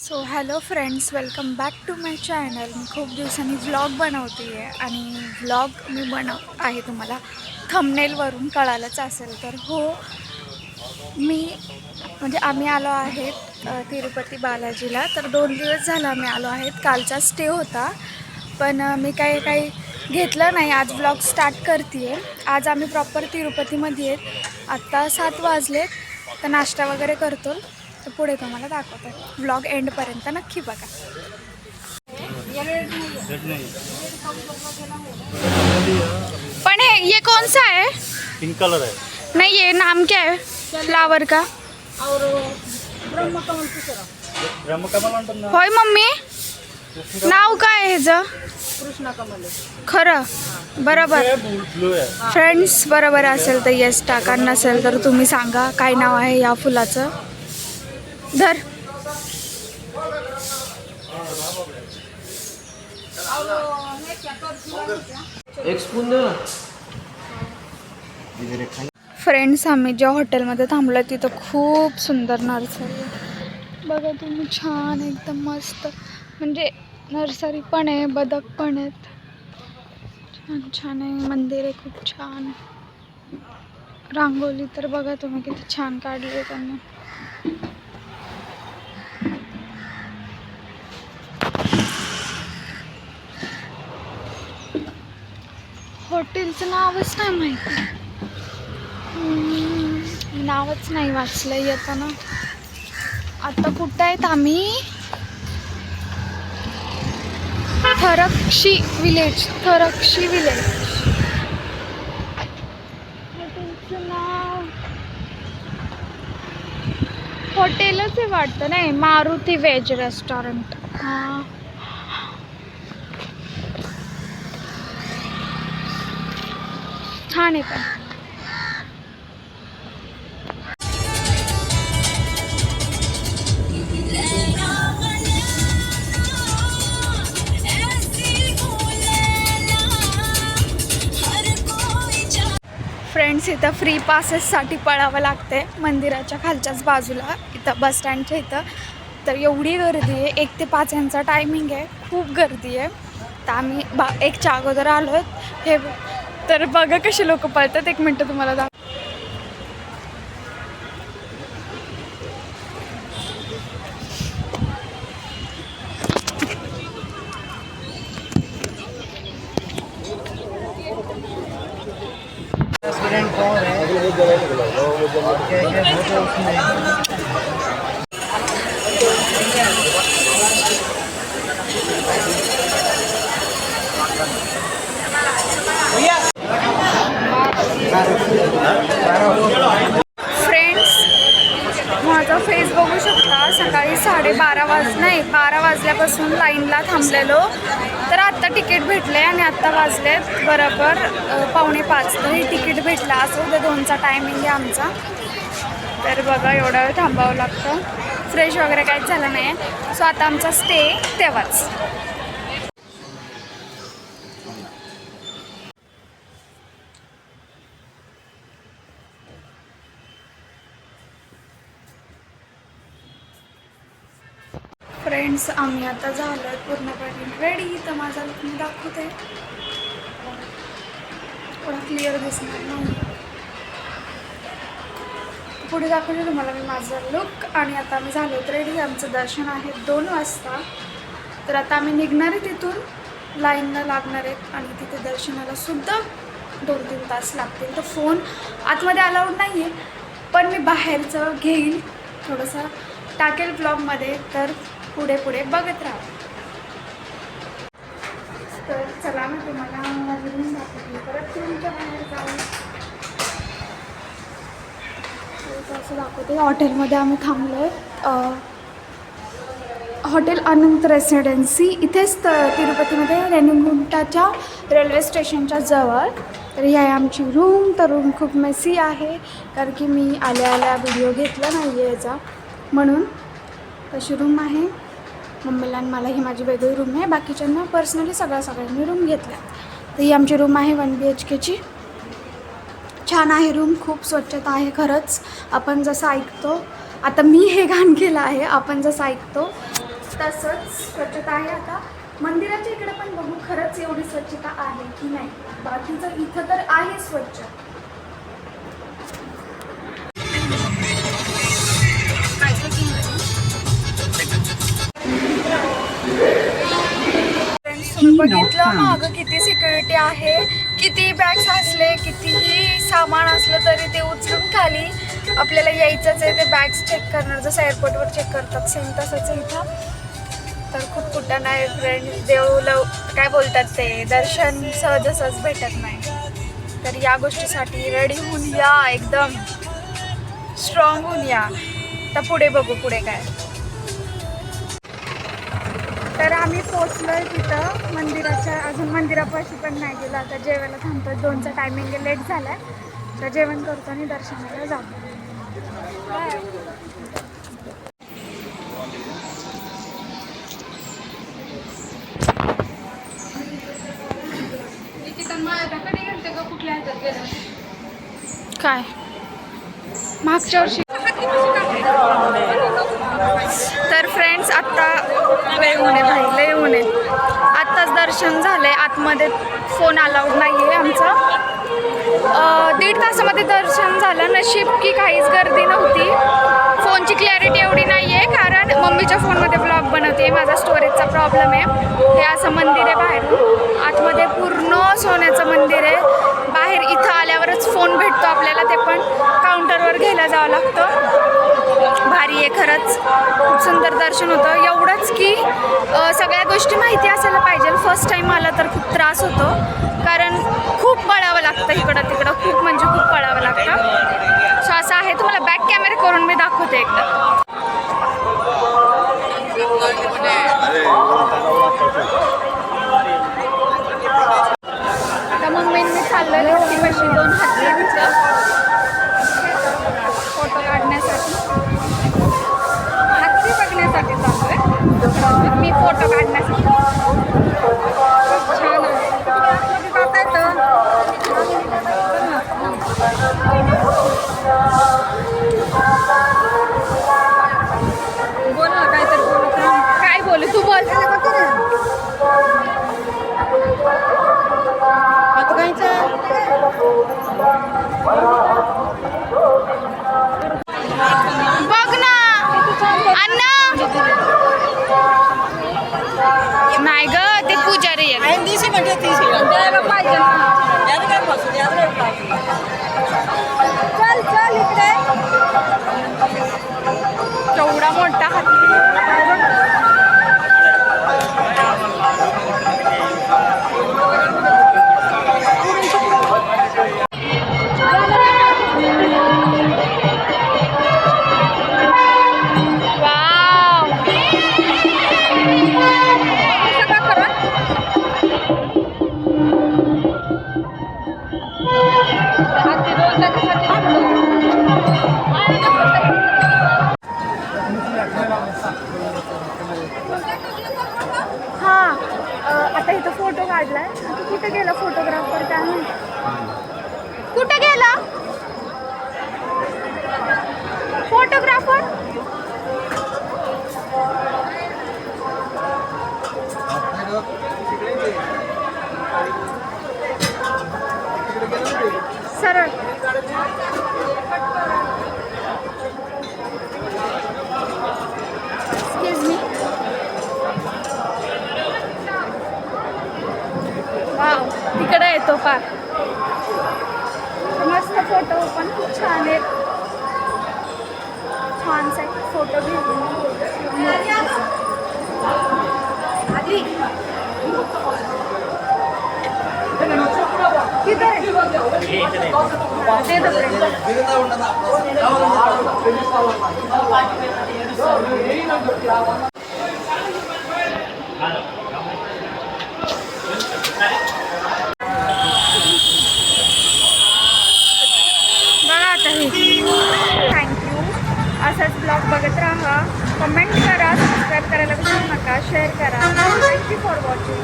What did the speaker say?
So hello friends, welcome back to my channel. मी खूप दिवसांनी व्लॉग बनवते आहे आणि व्लॉग मी बनवत आहे. तुम्हाला थंबनेलवरून कळालंच असेल तर हो, मी म्हणजे आम्ही आलो आहेत तिरुपती बालाजीला. तर 2 दिवस झाला आम्ही आलो आहेत. कालचा स्टे होता पण मी काही घेतलं नाही. आज व्लॉग स्टार्ट करते आहे. आज आम्ही प्रॉपर तिरुपतीमध्ये आहेत. आत्ता 7 वाजलेत. तर नाश्ता वगैरे करतो, तर पुढे तुम्हाला दाखवते. व्लॉग एंडपर्यंत नक्की बघा. पण ये कौन सा है? पिंक कलर है। नहीं, ये नाम क्या है फ्लावर का? ब्रह्मकमल अंటున్నా होय मम्मी, नाव काय आहे ह्याचं? कृष्णा कमल खरं बरोबर ब्लू आहे। फ्रेंड्स, बरोबर असेल तर येस टाका, नसेल तर तुम्ही सांगा काय नाव आहे या फुलाचं. धर. एक स्पून दे ना. फ्रेंड्स, आम्ही ज्या हॉटेलमध्ये थांबलो तिथं खूप सुंदर नर्सरी आहे. बघा तुम्ही, छान एकदम मस्त. म्हणजे नर्सरी पण आहे, बदक पण आहेत. छान छान आहे. मंदिर आहे खूप छान. रांगोली तर बघा तुम्ही किती छान काढली आहे त्यांनी. हॉटेलचं नावच नाही माहिती. नावच नाही वाचलं येताना. आता कुठं आहेत आम्ही? थरक्षी विलेज. हॉटेलचं नाव हॉटेलच आहे वाटतं. नाही, मारुती व्हेज रेस्टॉरंट. हां, छान आहे पण. फ्रेंड्स, इथं फ्री पासेससाठी पळावं लागते मंदिराच्या खालच्याच बाजूला, इथं बस स्टँडच्या इथं. तर एवढी गर्दी आहे. 1 ते 5 यांचा टायमिंग आहे. खूप गर्दी आहे. तर आम्ही 1च्या अगोदर आलो आहेत. हे तर बघा कसे लोक पळतात. 1 मिनटं तुम्हाला दाखव. रेस्टोरेंट कौन है? फ्रेंड्स, माझा फेस बघू शकता. सकाळी 12 वाजल्यापासून लाईनला थांबलेलो. तर आत्ता तिकीट भेटले आणि आत्ता वाजलेत बरोबर 4:45. तरी तिकीट भेटलं. असं उद्या 2चा टायमिंग आहे आमचा. तर बघा, एवढा वेळ थांबावं लागतं. फ्रेश वगैरे काहीच झालं नाही आहे. सो आता आमचा स्टे तेव्हाच. फ्रेंड्स, आम्ही आता झालो आहे पूर्णपणे रेडी. तर माझा लुक मी दाखवते. थोडा क्लिअर दिसणार नाही. पुढे दाखवते तुम्हाला मी माझा लुक. आणि आता आम्ही झालो रेडी. आमचं दर्शन आहे 2 वाजता. तर आता आम्ही निघणार आहे तिथून. लाईनला लागणार आहेत आणि तिथे दर्शनाला सुद्धा 2-3 तास लागतील. तर फोन आतमध्ये अलाउड नाही आहे, पण मी बाहेरचं घेईल, थोडंसं टाकेल ब्लॉगमध्ये. तर पुढे बघत राहा. तर चला, मी तुम्हाला नवीन दाखवते. परत तुमच्या बाहेर जाऊन असं दाखवते. हॉटेलमध्ये आम्ही थांबलो आहे. हॉटेल अनंत रेसिडेन्सी इथेच तिरुपतीमध्ये रेणीगुंटाच्या रेल्वे स्टेशनच्या जवळ. तर ही आहे आमची रूम. तर रूम खूप मेसी आहे, कारण की मी आल्या व्हिडिओ घेतला नाही आहे याचा, म्हणून तशी रूम आहे. मम्मीला आणि मला ही माझी वेगळी रूम आहे. बाकीच्यांना पर्सनली सगळ्यांनी रूम घेतल्या. तर ही आमची रूम आहे 1 BHKची. छान आहे रूम, खूप स्वच्छता आहे खरंच. आपण जसं ऐकतो, आता मी हे गाणं केलं आहे, आपण जसं ऐकतो तसंच स्वच्छता आहे. आता मंदिराच्या इकडे पण बघू खरंच एवढी स्वच्छता आहे की नाही. बाकीचं इथं तर आहे स्वच्छ. तुम्ही बघितलं मागं किती सिक्युरिटी आहे. किती बॅग्स असले कितीही सामान असलं तरी ते उचलून खाली आपल्याला यायचंच आहे. ते बॅग्स चेक करणार जसं एअरपोर्टवर चेक करतात सेम तसंच आहे इथं. तर खूप कुठं नाही फ्रेंड्स. काय बोलतात ते दर्शन सहज भेटत नाही. तर या गोष्टीसाठी रेडी होऊन या, एकदम स्ट्रॉंग होऊन या. तर पुढे बघू पुढे काय. तर आम्ही पोचलोय तिथं मंदिराच्या. अजून मंदिरापाशी पण नाही गेलो. आता जेवायला थांबतोय. 2चा टायमिंग लेट झालाय. तर जेवण करतो आणि दर्शनाला जातो. काय मागच्या वर्षी. तर फ्रेंड्स आत्ता लय ऊन आहे भाई, लय ऊन आहे. आत्ताच दर्शन झालंय. आतमध्ये फोन अलाउड नाही आहे आमचं. 1.5 तासामध्ये दर्शन झालं. नशीब की काहीच गर्दी नव्हती. फोनची क्लॅरिटी एवढी नाही आहे कारण मम्मीच्या फोनमध्ये ब्लॉग बनवते. माझा स्टोरेजचा प्रॉब्लेम आहे. हे असं मंदिर आहे बाहेरून. आतमध्ये पूर्ण सोन्याचं मंदिर आहे. बाहेर इथं आल्यावरच फोन भेटतो आपल्याला. ते पण काउंटरवर घ्यायला जावं लागतं. भारी आहे खरंच. खूप सुंदर दर्शन होतं. एवढंच की सगळ्या गोष्टी माहिती असायला पाहिजे. फर्स्ट टाईम आला तर खूप त्रास होतो कारण खूप पळावं लागतं इकडं तिकडं. खूप म्हणजे खूप पळावं लागतं. सो असं आहे. तुम्हाला बॅक कॅमेरा करून मी दाखवते एकदा. आता मम्मीने चाललं लिफ्टीपाशी 2 हात घेतलं फोटो काढण्यासाठी. हत्ती बघण्यासाठी चाललोय मी. फोटो काढण्यासाठी छान आहे. जाता येतं. बोल ना काय तर बोल. काय बोलू तू बोल. बघ ना अण्णा. नाही ग ते पुजारी आहे. चल चल इकडे. केवढा मोठा हत्ती. आता इथं फोटो काढलाय. आता कुठे गेला फोटोग्राफर काय म्हणतो. कुठे गेला फोटोग्राफर. सरळ एक्सक्यूज मी. वाव तिकडे येतो फार मस्त. फोटो पण खूप छान आहे. छानसा फोटो घेऊन थँक्यू. असाच ब्लॉग बघत राहा. कमेंट करा. सबस्क्राईब करायला विसरू नका. शेअर करा. Thank you for watching.